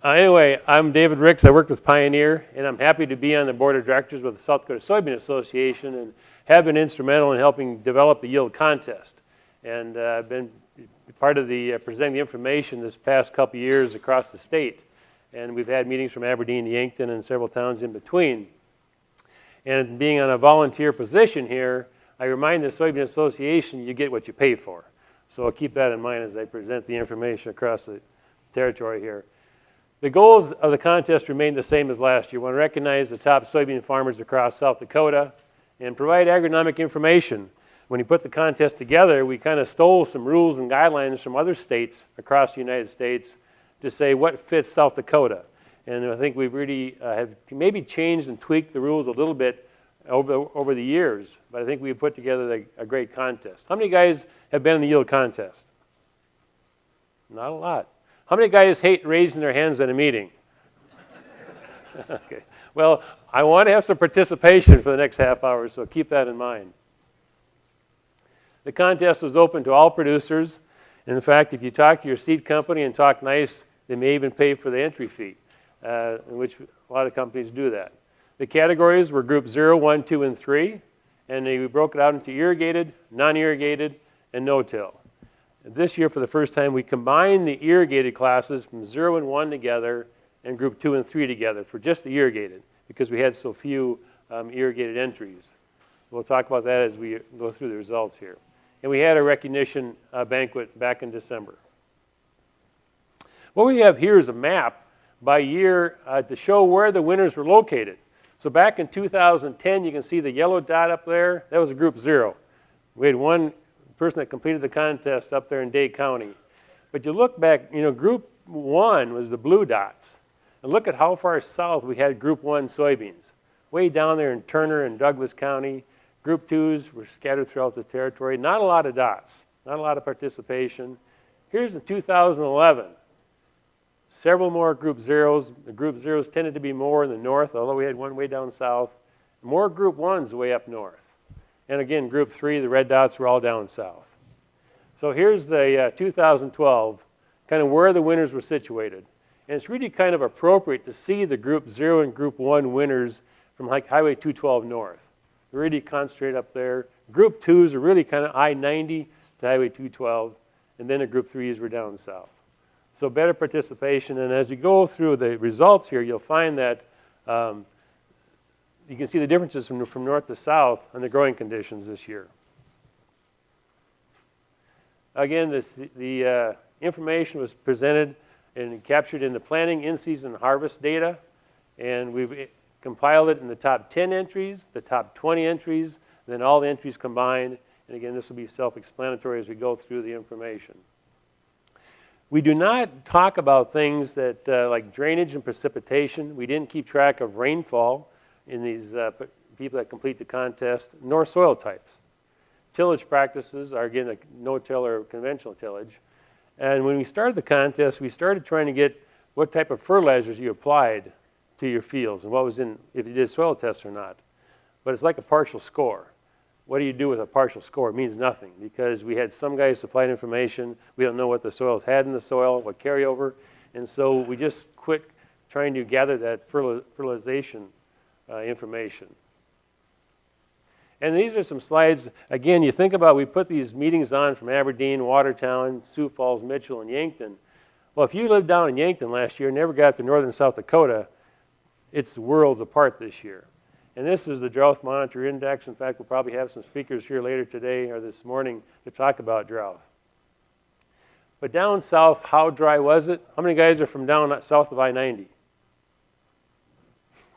Anyway, I'm David Ricks. I worked with Pioneer, and I'm happy to be on the board of directors with the South Dakota Soybean Association and have been instrumental in helping develop the yield contest. And I've been part of the presenting the information this past couple years across the state. And we've had meetings from Aberdeen to Yankton and several towns in between. And being on a volunteer position here, I remind the Soybean Association you get what you pay for. So I'll keep that in mind as I present the information across the territory here. The goals of the contest remain the same as last year. We want to recognize the top soybean farmers across South Dakota and provide agronomic information. When we put the contest together, we kind of stole some rules and guidelines from other states across the United States to say what fits South Dakota. And I think we've really have maybe changed and tweaked the rules a little bit over the years, but I think we put together a great contest. How many guys have been in the yield contest? Not a lot. How many guys hate raising their hands at a meeting? Okay. Well, I want to have some participation for the next half hour, so keep that in mind. The contest was open to all producers. And in fact, if you talk to your seed company and talk nice, they may even pay for the entry fee, in which a lot of companies do that. The categories were group 0, 1, 2, and 3, and we broke it out into irrigated, non-irrigated, and no-till. This year, for the first time, we combined the irrigated classes from 0 and 1 together and group 2 and 3 together for just the irrigated because we had so few irrigated entries. We'll talk about that as we go through the results here. And we had a recognition banquet back in December. What we have here is a map by year to show where the winners were located. So back in 2010, you can see the yellow dot up there. That was a group 0. We had one person that completed the contest up there in Dade County. But you look back, group 1 was the blue dots. And look at how far south we had group 1 soybeans. Way down there in Turner and Douglas County. Group 2s were scattered throughout the territory. Not a lot of dots, not a lot of participation. Here's in 2011. Several more group 0s. The group 0s tended to be more in the north, although we had one way down south. More group 1s way up north. And again, group 3, the red dots were all down south. So here's the 2012, kind of where the winners were situated. And it's really kind of appropriate to see the group 0 and group 1 winners from like Highway 212 north. They're really concentrated up there. Group 2s are really kind of I-90 to Highway 212, and then the group 3s were down south. So better participation, and as you go through the results here, you'll find that you can see the differences from north to south on the growing conditions this year. Again, the information was presented and captured in the planting, in-season, harvest data, and we've compiled it in the top 10 entries, the top 20 entries, then all the entries combined. And again, this will be self-explanatory as we go through the information. We do not talk about things that like drainage and precipitation. We didn't keep track of rainfall in these people that complete the contest, nor soil types. Tillage practices are, again, a no-till or conventional tillage. And when we started the contest, we started trying to get what type of fertilizers you applied to your fields and what was in, if you did soil tests or not. But it's like a partial score. What do you do with a partial score? It means nothing because we had some guys supplied information. We don't know what the soils had in the soil, what carryover. And so we just quit trying to gather that fertilization information. And these are some slides. Again, you think about, we put these meetings on from Aberdeen, Watertown, Sioux Falls, Mitchell, and Yankton. Well, if you lived down in Yankton last year and never got to northern South Dakota, it's worlds apart this year. And this is the drought monitor index. In fact, we'll probably have some speakers here later today or this morning to talk about drought. But down south, how dry was it? How many guys are from down south of I-90?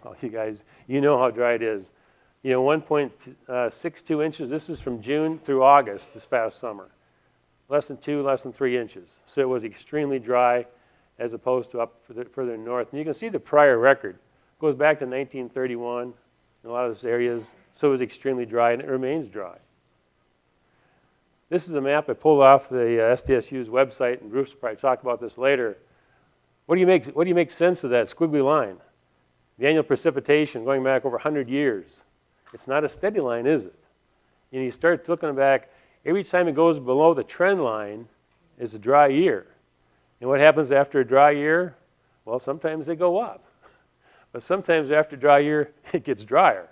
Well, you guys, you know how dry it is. 1.62 inches. This is from June through August this past summer. Less than 2, less than 3 inches. So it was extremely dry as opposed to up further north. And you can see the prior record. It goes back to 1931 in a lot of these areas. So it was extremely dry, and it remains dry. This is a map I pulled off the SDSU's website, and Bruce will probably talk about this later. What do you make sense of that squiggly line? The annual precipitation going back over 100 years. It's not a steady line, is it? You start looking back, every time it goes below the trend line is a dry year. And what happens after a dry year? Well, sometimes they go up. But sometimes after dry year, it gets drier.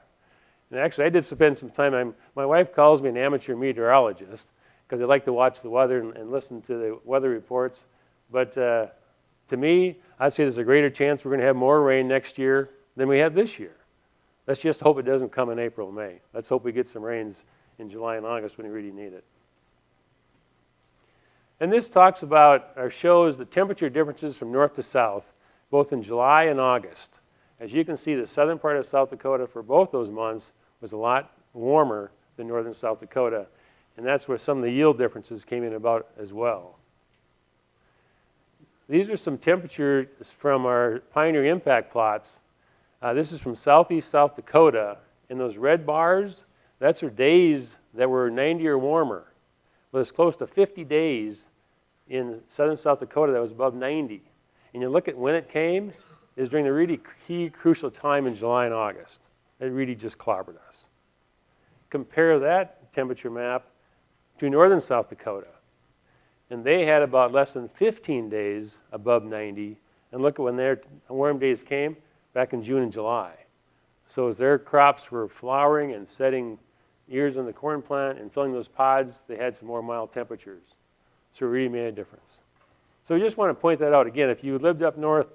And actually, I did spend some time, my wife calls me an amateur meteorologist because I like to watch the weather and listen to the weather reports. But to me, I'd say there's a greater chance we're going to have more rain next year than we had this year. Let's just hope it doesn't come in April and May. Let's hope we get some rains in July and August when we really need it. And this talks about, or shows the temperature differences from north to south, both in July and August. As you can see, the southern part of South Dakota for both those months was a lot warmer than northern South Dakota. And that's where some of the yield differences came in about as well. These are some temperatures from our Pioneer impact plots. This is from southeast South Dakota. And those red bars, that's our days that were 90 or warmer. Well, it's close to 50 days in southern South Dakota that was above 90. And you look at when it came, is during the really key, crucial time in July and August. It really just clobbered us. Compare that temperature map to northern South Dakota. And they had about less than 15 days above 90. And look at when their warm days came, back in June and July. So as their crops were flowering and setting ears on the corn plant and filling those pods, they had some more mild temperatures. So it really made a difference. So we just want to point that out again. If you lived up north,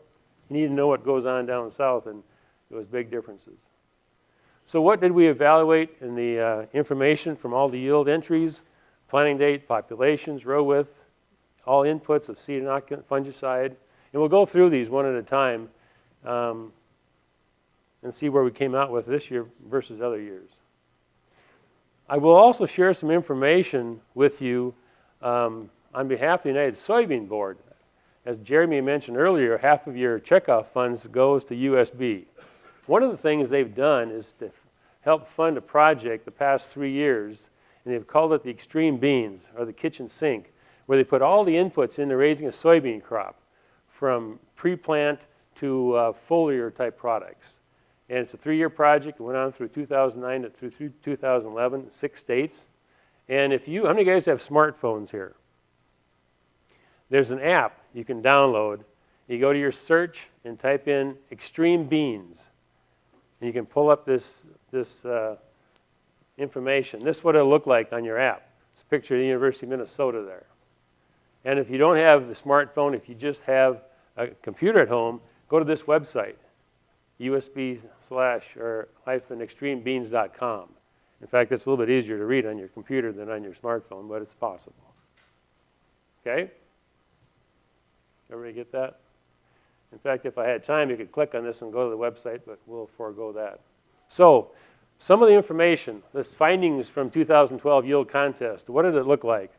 you need to know what goes on down south, and it was big differences. So what did we evaluate in the information from all the yield entries, planting date, populations, row width, all inputs of seed inoculant, fungicide, and we'll go through these one at a time and see where we came out with this year versus other years. I will also share some information with you on behalf of the United Soybean Board. As Jeremy mentioned earlier, half of your checkoff funds goes to USB. One of the things they've done is to help fund a project the past 3 years, and they've called it the Extreme Beans, or the kitchen sink, where they put all the inputs into raising a soybean crop, from pre-plant to foliar type products. And it's a 3-year project. It went on through 2009 through 2011, 6 states. And how many of you guys have smartphones here? There's an app you can download. You go to your search and type in Extreme Beans. And you can pull up this information. This is what it'll look like on your app. It's a picture of the University of Minnesota there. And if you don't have the smartphone, if you just have a computer at home, go to this website, USB/extremebeans.com. In fact, it's a little bit easier to read on your computer than on your smartphone, but it's possible. Okay? Everybody get that? In fact, if I had time, you could click on this and go to the website, but we'll forego that. So, some of the information, the findings from 2012 yield contest, what did it look like?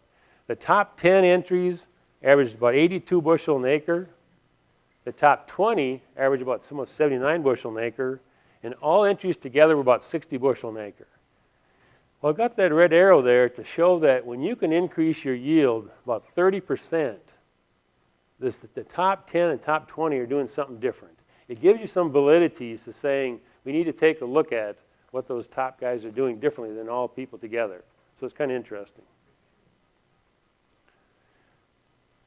The top 10 entries averaged about 82 bushel an acre. The top 20 averaged about almost 79 bushel an acre. And all entries together were about 60 bushel an acre. Well, I've got that red arrow there to show that when you can increase your yield about 30%, the top 10 and top 20 are doing something different. It gives you some validity to saying we need to take a look at what those top guys are doing differently than all people together. So it's kind of interesting.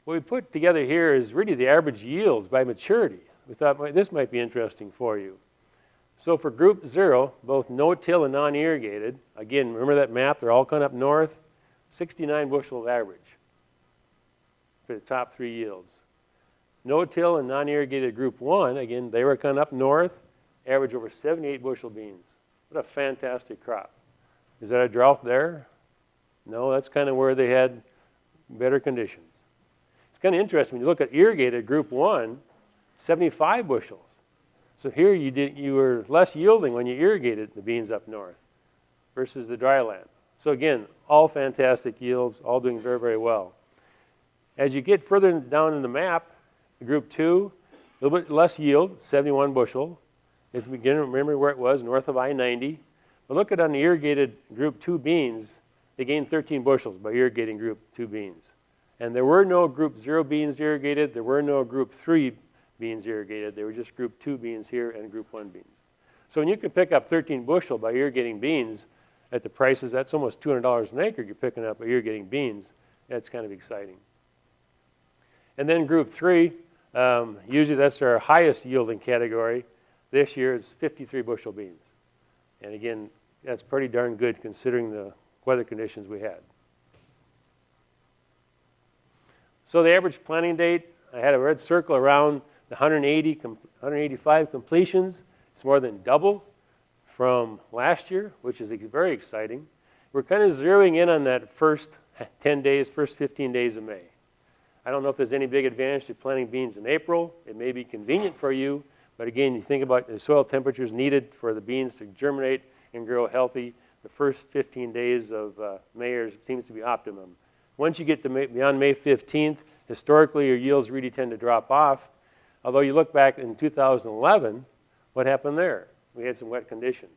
What we put together here is really the average yields by maturity. We thought this might be interesting for you. So for group 0, both no-till and non-irrigated, again, remember that map? They're all coming up north. 69 bushel of average for the top 3 yields. No-till and non-irrigated group 1, again, they were coming up north, average over 78 bushel beans. What a fantastic crop. Is that a drought there? No, that's kind of where they had better conditions. It's kind of interesting when you look at irrigated group 1, 75 bushels. So here you were less yielding when you irrigated the beans up north versus the dry land. So again, all fantastic yields, all doing very, very well. As you get further down in the map, group 2, a little bit less yield, 71 bushel. If we again remember where it was, north of I-90. But look at on the irrigated group 2 beans, they gained 13 bushels by irrigating group 2 beans. And there were no group 0 beans irrigated. There were no group 3 beans irrigated. They were just group 2 beans here and group 1 beans. So when you can pick up 13 bushel by irrigating beans at the prices, that's almost $200 an acre you're picking up by irrigating beans. That's kind of exciting. And then group 3, Usually that's our highest yielding category. This year it's 53 bushel beans. And again, that's pretty darn good considering the weather conditions we had. So the average planting date, I had a red circle around the 185 completions. It's more than double from last year, which is very exciting. We're kind of zeroing in on that first 10 days, first 15 days of May. I don't know if there's any big advantage to planting beans in April. It may be convenient for you, but again, you think about the soil temperatures needed for the beans to germinate and grow healthy. The first 15 days of May seems to be optimum. Once you get to beyond May 15th, historically your yields really tend to drop off. Although you look back in 2011, what happened there? We had some wet conditions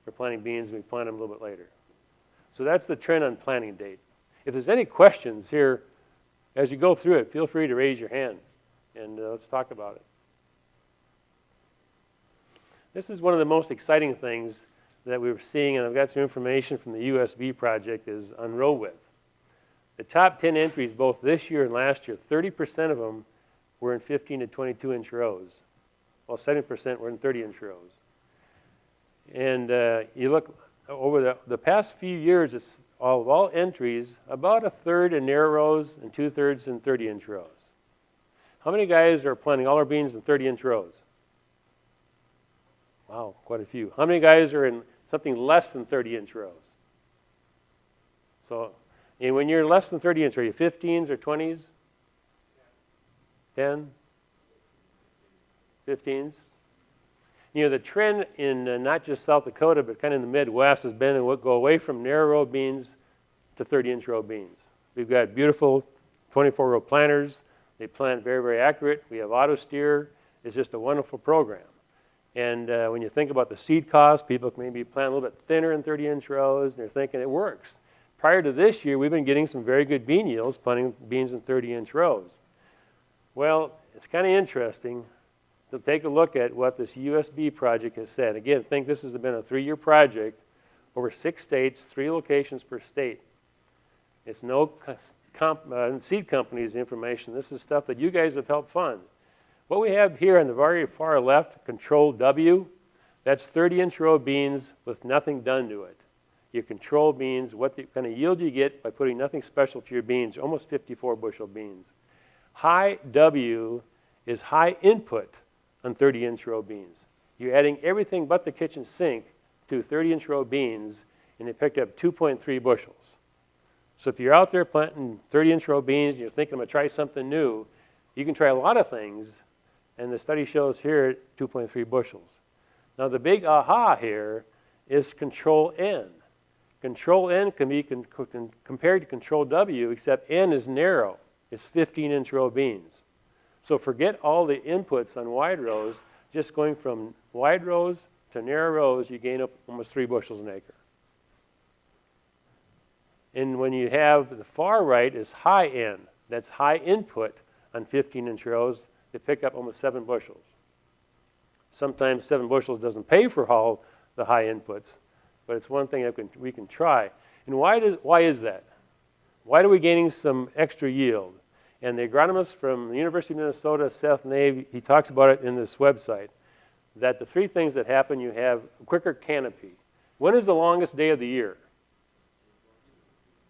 for planting beans, and we planted them a little bit later. So that's the trend on planting date. If there's any questions here, as you go through it, feel free to raise your hand, and let's talk about it. This is one of the most exciting things that we were seeing, and I've got some information from the USB project, is on row width. The top 10 entries, both this year and last year, 30% of them were in 15 to 22 inch rows, while 70% were in 30 inch rows. And you look over the past few years, it's of all entries, about a third in narrow rows and 2/3 in 30 inch rows. How many guys are planting all our beans in 30 inch rows? Wow, quite a few. How many guys are in something less than 30 inch rows? So, and when you're less than 30 inch, are you 15s or 20s? 10? 15s? You know, the trend in not just South Dakota, but kind of in the Midwest has been to go away from narrow row beans to 30 inch row beans. We've got beautiful 24 row planters. They plant very, very accurate. We have auto steer. It's just a wonderful program. And when you think about the seed cost, people can maybe plant a little bit thinner in 30 inch rows, and they're thinking it works. Prior to this year, we've been getting some very good bean yields planting beans in 30 inch rows. Well, it's kind of interesting to take a look at what this USB project has said. Again, think this has been a 3-year project over 6 states, 3 locations per state. It's no seed company's information. This is stuff that you guys have helped fund. What we have here on the very far left, Control W, that's 30 inch row beans with nothing done to it. Your control beans, what kind of yield you get by putting nothing special to your beans, almost 54 bushel beans. High W is high input on 30 inch row beans. You're adding everything but the kitchen sink to 30 inch row beans, and they picked up 2.3 bushels. So if you're out there planting 30 inch row beans and you're thinking I'm going to try something new, you can try a lot of things, and the study shows here 2.3 bushels. Now the big aha here is Control N. Control N can be compared to Control W, except N is narrow. It's 15 inch row beans. So forget all the inputs on wide rows. Just going from wide rows to narrow rows, you gain up almost 3 bushels an acre. And when you have the far right is high N, that's high input on 15 inch rows, they pick up almost 7 bushels. Sometimes 7 bushels doesn't pay for all the high inputs, but it's one thing that we can try. And why is that? Why are we gaining some extra yield? And the agronomist from the University of Minnesota, Seth Nave, he talks about it in this website, that the 3 things that happen, you have quicker canopy. When is the longest day of the year?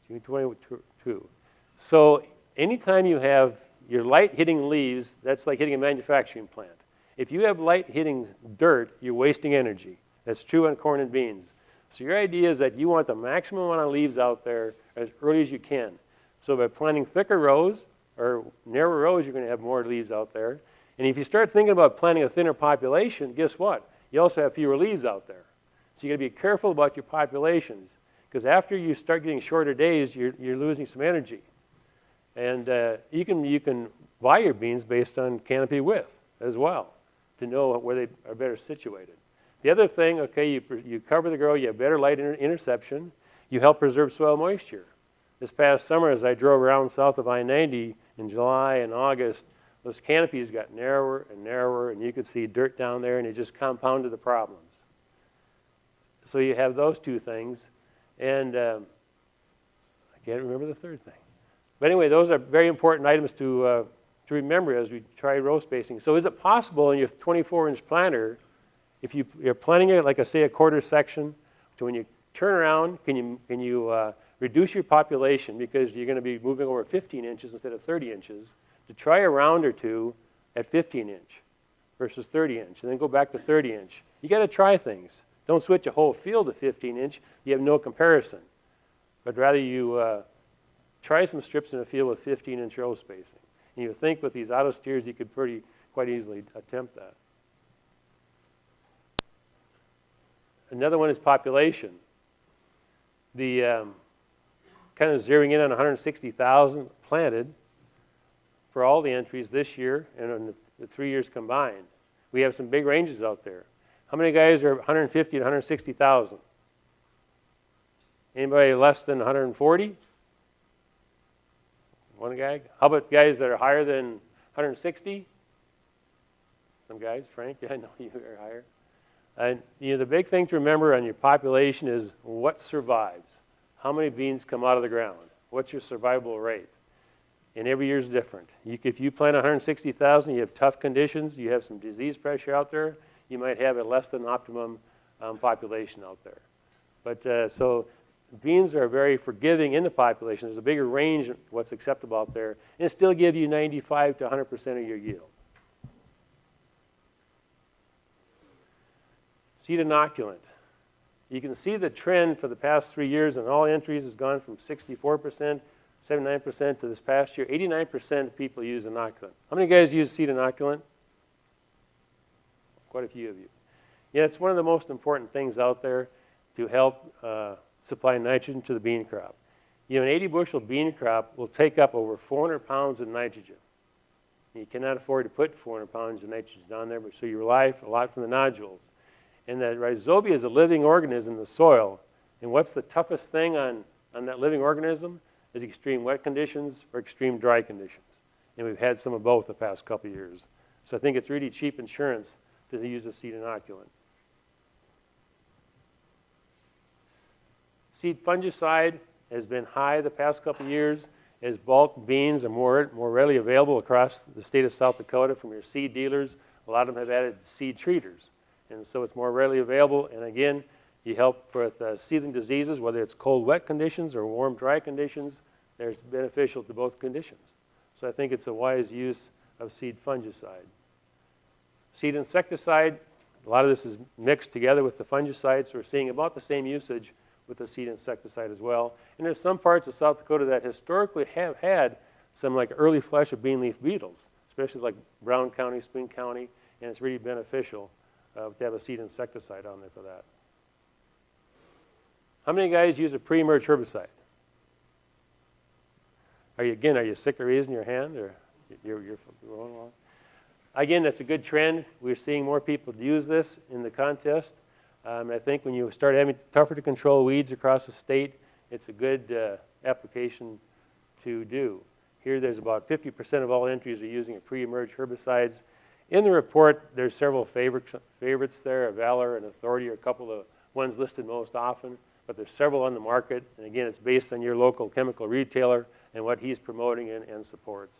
June 22. So anytime you have your light hitting leaves, that's like hitting a manufacturing plant. If you have light hitting dirt, you're wasting energy. That's true on corn and beans. So your idea is that you want the maximum amount of leaves out there as early as you can. So by planting thicker rows or narrow rows, you're going to have more leaves out there. And if you start thinking about planting a thinner population, guess what? You also have fewer leaves out there. So you got to be careful about your populations, because after you start getting shorter days, you're losing some energy. And you can buy your beans based on canopy width as well to know where they are better situated. The other thing, okay, you cover the grow, you have better light interception, you help preserve soil moisture. This past summer, as I drove around south of I-90 in July and August, those canopies got narrower and narrower, and you could see dirt down there, and it just compounded the problems. So you have those 2 things, and I can't remember the third thing. But anyway, those are very important items to to remember as we try row spacing. So is it possible in your 24-inch planter, if you're planting it like say a quarter section, so when you turn around, can you reduce your population because you're going to be moving over 15 inches instead of 30 inches to try a round or two at 15-inch versus 30-inch, and then go back to 30-inch. You got to try things. Don't switch a whole field to 15-inch. You have no comparison. But rather you try some strips in a field with 15-inch row spacing. And you think with these auto steers you could quite easily attempt that. Another one is population. The kind of zeroing in on 160,000 planted for all the entries this year and in the 3 years combined. We have some big ranges out there. How many guys are 150 to 160,000? Anybody less than 140? One guy? How about guys that are higher than 160? Some guys, Frank, yeah, I know you are higher. And the big thing to remember on your population is what survives. How many beans come out of the ground? What's your survivable rate? And every year is different. If you plant 160,000, you have tough conditions, you have some disease pressure out there, you might have a less than optimum population out there. But so beans are very forgiving in the population. There's a bigger range of what's acceptable out there, and it still give you 95 to 100% of your yield. Seed inoculant. You can see the trend for the past 3 years, and all entries has gone from 64%, 79% to this past year. 89% of people use inoculant. How many guys use seed inoculant? Quite a few of you. Yeah, it's one of the most important things out there to help supply nitrogen to the bean crop. An 80-bushel bean crop will take up over 400 pounds of nitrogen. You cannot afford to put 400 pounds of nitrogen down there, but so you rely a lot from the nodules. And that rhizobia is a living organism in the soil. And what's the toughest thing on that living organism? Is extreme wet conditions or extreme dry conditions. And we've had some of both the past couple of years. So I think it's really cheap insurance to use a seed inoculant. Seed fungicide has been high the past couple of years as bulk beans are more readily available across the state of South Dakota from your seed dealers. A lot of them have added seed treaters. And so it's more readily available. And again, you help with seedling diseases, whether it's cold, wet conditions or warm, dry conditions. They're beneficial to both conditions. So I think it's a wise use of seed fungicide. Seed insecticide, a lot of this is mixed together with the fungicide, so we're seeing about the same usage with the seed insecticide as well. And there's some parts of South Dakota that historically have had some like early flush of bean leaf beetles, especially like Brown County, Spring County, and it's really beneficial to have a seed insecticide on there for that. How many guys use a pre-emerge herbicide? Are you sick of raising your hand, or you're going along? Again, that's a good trend. We're seeing more people use this in the contest. I think when you start having tougher to control weeds across the state, it's a good application to do. Here, there's about 50% of all entries are using a pre-emerge herbicides. In the report, there's several favorites there. Valor and Authority are a couple of ones listed most often, but there's several on the market. And again, it's based on your local chemical retailer and what he's promoting and supports.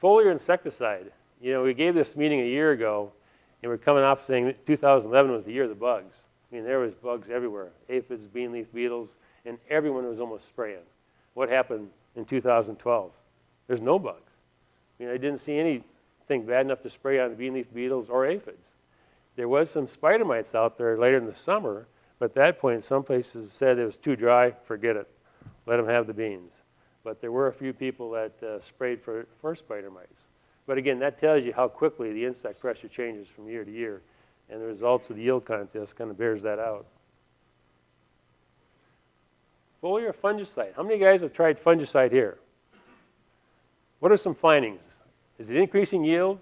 Foliar insecticide. We gave this meeting a year ago, and we're coming off saying that 2011 was the year of the bugs. There was bugs everywhere, aphids, bean leaf beetles, and everyone was almost spraying. What happened in 2012? There's no bugs. I didn't see anything bad enough to spray on bean leaf beetles or aphids. There was some spider mites out there later in the summer, but at that point, some places said it was too dry, forget it. Let them have the beans. But there were a few people that sprayed for spider mites. But again, that tells you how quickly the insect pressure changes from year to year. And the results of the yield contest kind of bears that out. Foliar fungicide. How many guys have tried fungicide here? What are some findings? Is it increasing yield?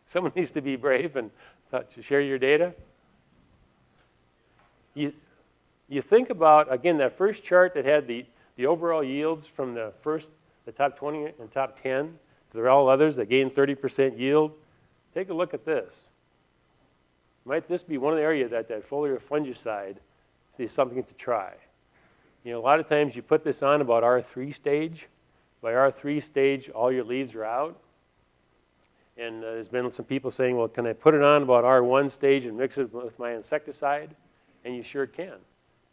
Someone needs to be brave and to share your data. You think about, again, that first chart that had the overall yields from the top 20 and top 10 to all others that gained 30% yield. Take a look at this. Might this be one of the areas that foliar fungicide is something to try? You know, a lot of times you put this on about R3 stage. By R3 stage, all your leaves are out. And there's been some people saying, well, can I put it on about R1 stage and mix it with my insecticide? And you sure can.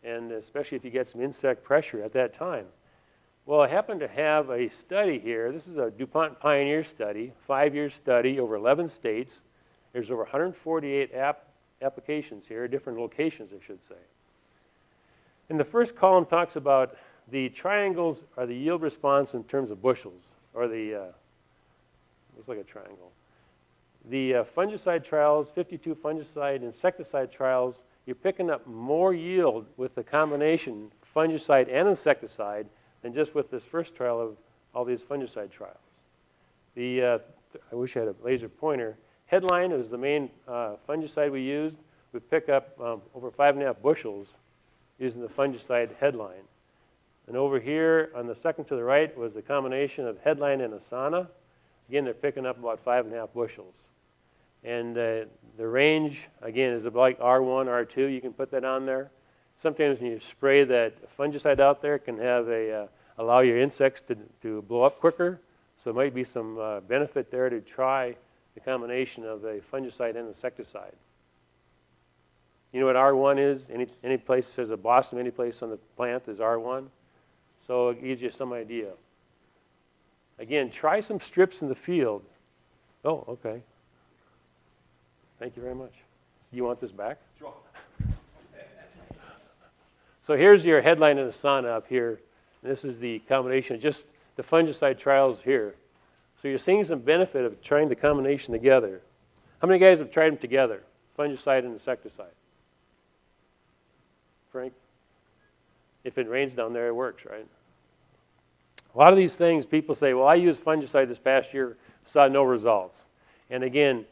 And especially if you get some insect pressure at that time. Well, I happen to have a study here. This is a DuPont Pioneer study, 5-year study over 11 states. There's over 148 applications here, different locations, I should say. And the first column talks about the triangles are the yield response in terms of bushels, or the, looks like a triangle. The fungicide trials, 52 fungicide insecticide trials, you're picking up more yield with the combination fungicide and insecticide than just with this first trial of all these fungicide trials. The, I wish I had a laser pointer. Headline is the main fungicide we used. We pick up over 5.5 bushels using the fungicide headline. And over here on the second to the right was the combination of headline and Asana. Again, they're picking up about 5.5 bushels. And the range, again, is about like R1, R2. You can put that on there. Sometimes when you spray that fungicide out there, it can have allow your insects to blow up quicker. So there might be some benefit there to try the combination of a fungicide and insecticide. You know what R1 is? Any place that says a blossom, any place on the plant is R1. So it gives you some idea. Again, try some strips in the field. Oh, okay. Thank you very much. You want this back? Sure. So here's your headline and Asana up here. This is the combination of just the fungicide trials here. So you're seeing some benefit of trying the combination together. How many guys have tried them together? Fungicide and insecticide. Frank? If it rains down there, it works, right? A lot of these things, people say, well, I used fungicide this past year, saw no results. And again,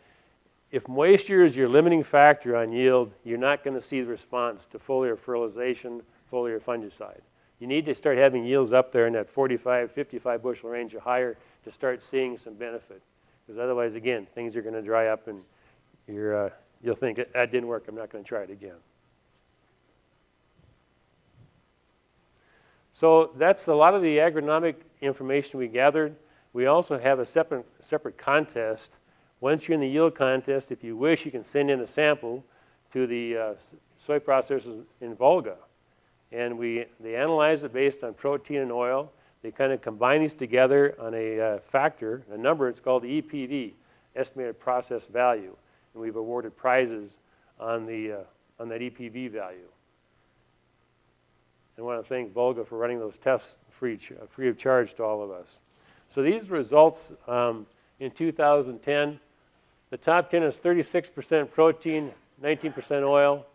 if moisture is your limiting factor on yield, you're not going to see the response to foliar fertilization, foliar fungicide. You need to start having yields up there in that 45, 55 bushel range or higher to start seeing some benefit. Because otherwise, again, things are going to dry up and you'll think, that didn't work, I'm not going to try it again. So that's a lot of the agronomic information we gathered. We also have a separate contest. Once you're in the yield contest, if you wish, you can send in a sample to the soy processors in Volga. And they analyze it based on protein and oil. They kind of combine these together on a factor, a number. It's called the EPV, estimated process value. And we've awarded prizes on that EPV value. I want to thank Volga for running those tests free of charge to all of us. So these results in 2010, the top 10 is 36% protein, 19% oil.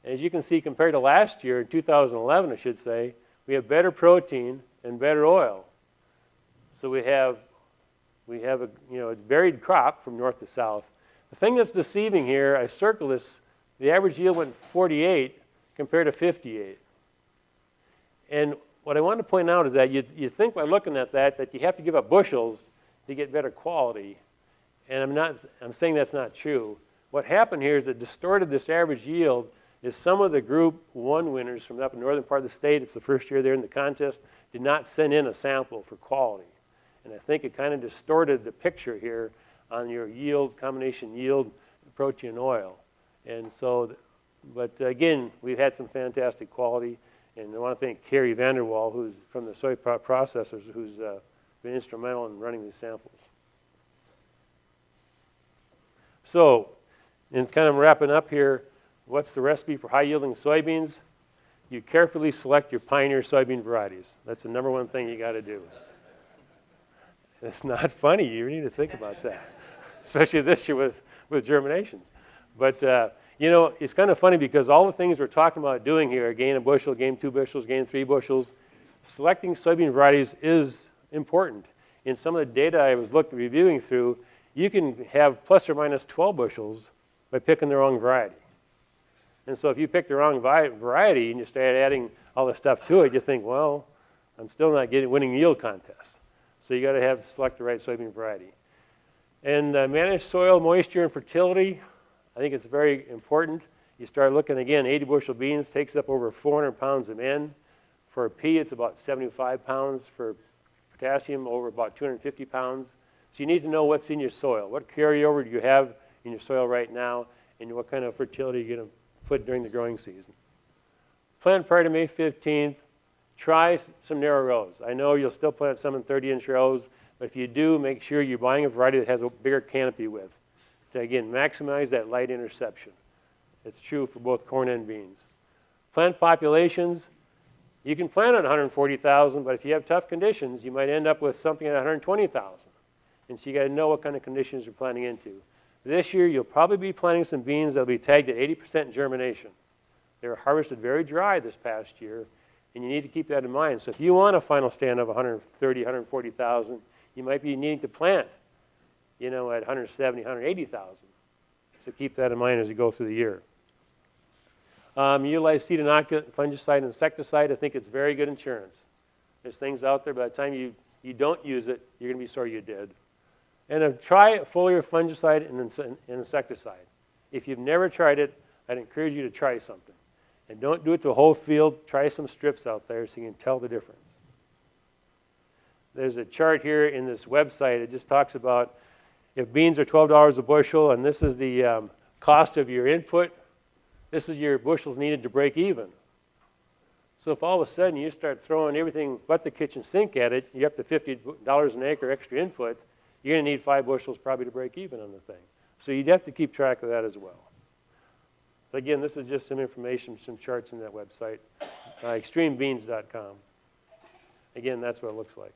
As you can see, compared to last year, in 2011, I should say, we have better protein and better oil. So we have a varied crop from north to south. The thing that's deceiving here, I circle this, the average yield went 48 compared to 58. And what I want to point out is that you think by looking at that you have to give up bushels to get better quality. And I'm saying that's not true. What happened here is it distorted this average yield is some of the group 1 winners from up in the northern part of the state, it's the first year they're in the contest, did not send in a sample for quality. And I think it kind of distorted the picture here on your yield, combination yield, protein and oil. And so, but again, we've had some fantastic quality. And I want to thank Carrie Vanderwall, who's from the soy processors, who's been instrumental in running these samples. So, in kind of wrapping up here, what's the recipe for high-yielding soybeans? You carefully select your pioneer soybean varieties. That's the number one thing you got to do. It's not funny. You need to think about that, especially this year with germinations. But you know, it's kind of funny because all the things we're talking about doing here, gain a bushel, gain 2 bushels, gain 3 bushels, selecting soybean varieties is important. In some of the data I was reviewing through, you can have plus or minus 12 bushels by picking the wrong variety. And so if you pick the wrong variety and you start adding all this stuff to it, you think, well, I'm still not winning the yield contest. So you got to select the right soybean variety. And manage soil moisture and fertility. I think it's very important. You start looking again, 80 bushel beans takes up over 400 pounds of N. For P, it's about 75 pounds. For potassium, over about 250 pounds. So you need to know what's in your soil. What carryover do you have in your soil right now, and what kind of fertility you're going to put during the growing season. Plant prior to May 15th. Try some narrow rows. I know you'll still plant some in 30-inch rows, but if you do, make sure you're buying a variety that has a bigger canopy width to, again, maximize that light interception. It's true for both corn and beans. Plant populations, you can plant at 140,000, but if you have tough conditions, you might end up with something at 120,000. And so you got to know what kind of conditions you're planting into. This year, you'll probably be planting some beans that will be tagged at 80% germination. They were harvested very dry this past year, and you need to keep that in mind. So if you want a final stand of 130, 140,000, you might be needing to plant, at 170, 180,000. So keep that in mind as you go through the year. Utilize seed inoculant, fungicide, and insecticide. I think it's very good insurance. There's things out there, by the time you don't use it, you're going to be sorry you did. And try foliar fungicide and insecticide. If you've never tried it, I'd encourage you to try something. And don't do it to a whole field. Try some strips out there so you can tell the difference. There's a chart here in this website. It just talks about if beans are $12 a bushel, and this is the cost of your input, this is your bushels needed to break even. So if all of a sudden you start throwing everything but the kitchen sink at it, you're up to $50 an acre extra input, you're going to need 5 bushels probably to break even on the thing. So you'd have to keep track of that as well. But again, this is just some information, some charts in that website, extremebeans.com. Again, that's what it looks like.